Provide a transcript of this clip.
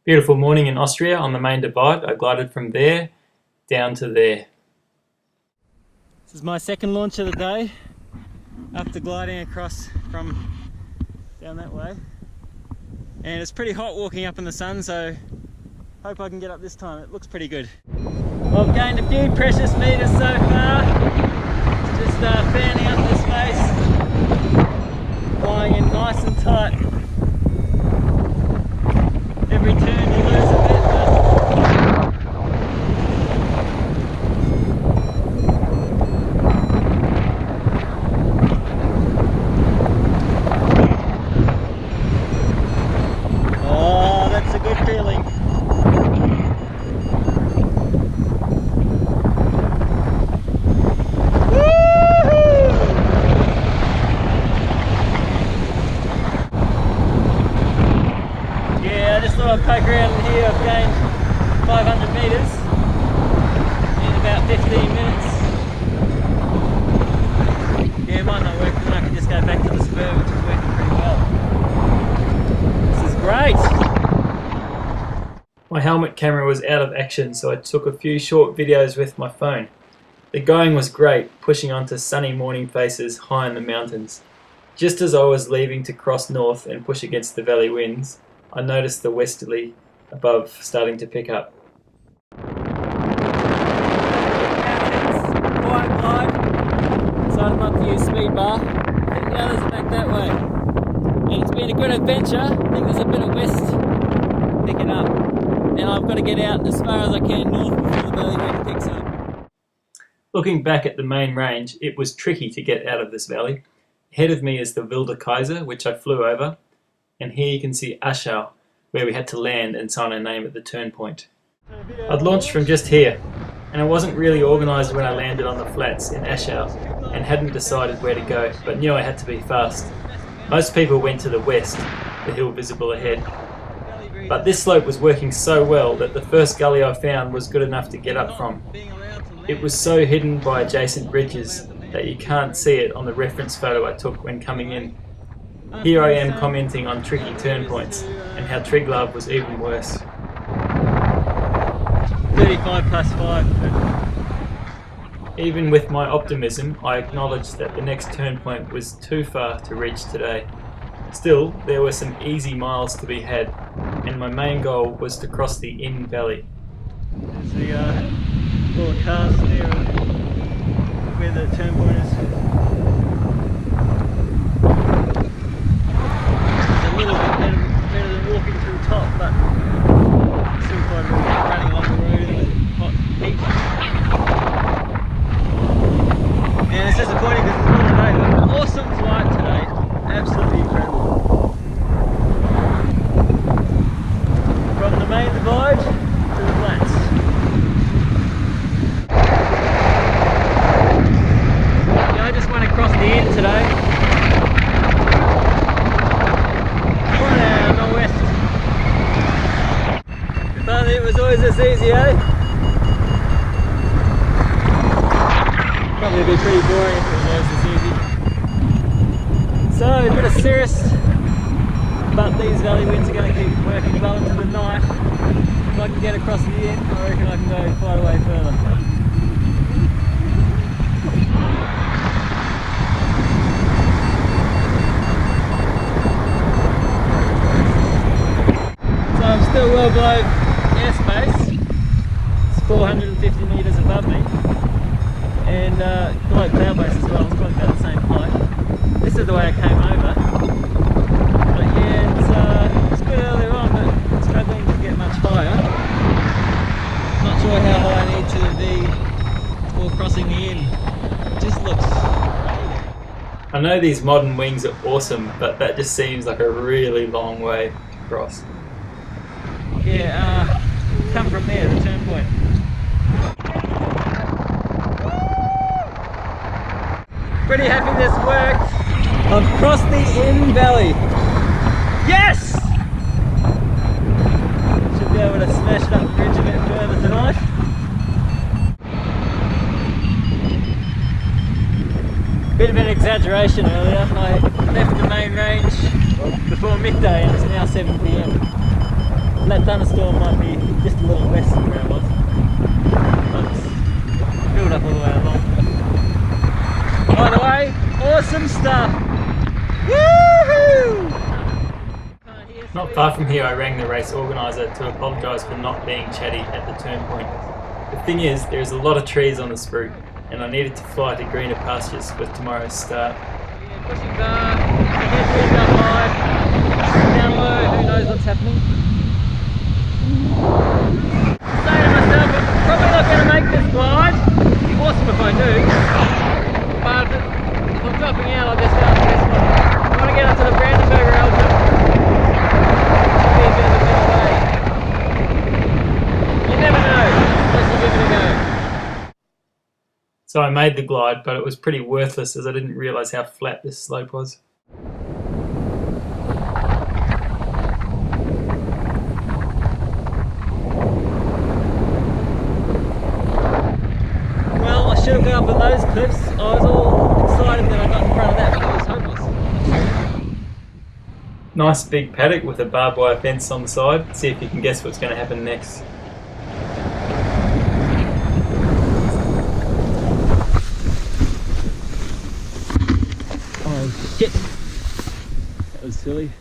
Beautiful morning in Austria on the main divide. I glided from there down to there. This is my second launch of the day, after gliding across from down that way. And it's pretty hot walking up in the sun, so hope I can get up this time. It looks pretty good. Well, I've gained a few precious meters so far. Just fanning up the space, flying in nice and tight. Every turn you lose a bit, oh, that's a good feeling. I'll poke around in here. I've gained 500 metres in about 15 minutes. Yeah, it might not work, then I can just go back to the spur, which is working pretty well. This is great! My helmet camera was out of action, so I took a few short videos with my phone. The going was great, pushing onto sunny morning faces high in the mountains. Just as I was leaving to cross north and push against the valley winds, I noticed the westerly above starting to pick up. Quiet glide. Decided not to use speed bar. I think the others are back that way. And it's been a good adventure. I think there's a bit of west picking up. And I've got to get out as far as I can north before the valley wind picks up. Looking back at the main range, it was tricky to get out of this valley. Ahead of me is the Wilde Kaiser, which I flew over. And here you can see Aschau, where we had to land and sign our name at the turn point. I'd launched from just here, and I wasn't really organised when I landed on the flats in Aschau and hadn't decided where to go, but knew I had to be fast. Most people went to the west, the hill visible ahead. But this slope was working so well that the first gully I found was good enough to get up from. It was so hidden by adjacent ridges that you can't see it on the reference photo I took when coming in. Here I am commenting on tricky turn points and how Triglav was even worse. 35 plus 5. Even with my optimism, I acknowledged that the next turn point was too far to reach today. Still, there were some easy miles to be had, and my main goal was to cross the Inn Valley. There's the little cast there where the turn point is. A little bit better than walking through top, but still quite a bit running along the road in the hot heat. And it's disappointing because it's not today, but an awesome flight today. Absolutely incredible. From the main divide to the flats. Yeah, I just went across the Inn today. It was always this easy, eh? Probably be pretty boring if it was always this easy. So, a bit of serious, but these valley winds are going to keep working well into the night. If I can get across the Inn, I reckon I can go quite a way further. So I'm still well below airspace. It's 450 metres above me, and below cloud base as well. It's probably about the same height. This is the way I came over, but yeah, it's good earlier on, but struggling to get much higher. Not sure how high I need to be before crossing the Inn. It just looks great. I know these modern wings are awesome, but that just seems like a really long way to cross. Yeah, come from there, the turn point. Pretty happy this worked. I've crossed the Inn Valley. Yes! Should be able to smash that bridge a bit further tonight. Bit of an exaggeration earlier. I left the main range before midday and it's now 7 PM. that thunderstorm might be just a little less than where I was. But it's built up all the way along. By the way, awesome stuff! Woohoo! Not far from here I rang the race organiser to apologise for not being chatty at the turn point. The thing is, there's a lot of trees on this route and I needed to fly to greener pastures with tomorrow's start. Yeah, pushing bar, headwinds up high, down low, who knows what's happening. Saying to myself, I'm probably not going to make this glide. It'd be awesome if I do. But if I'm dropping out, I'll just go to this one. I want to get up to the Brandenburger Alpha. Be a bit of a better way. You never know, unless you give it a go. So I made the glide, but it was pretty worthless as I didn't realise how flat this slope was. Well, I should have gone up on those cliffs. I was all excited that I got in front of that, but it was hopeless. Nice big paddock with a barbed wire fence on the side. See if you can guess what's going to happen next. Oh shit! That was silly.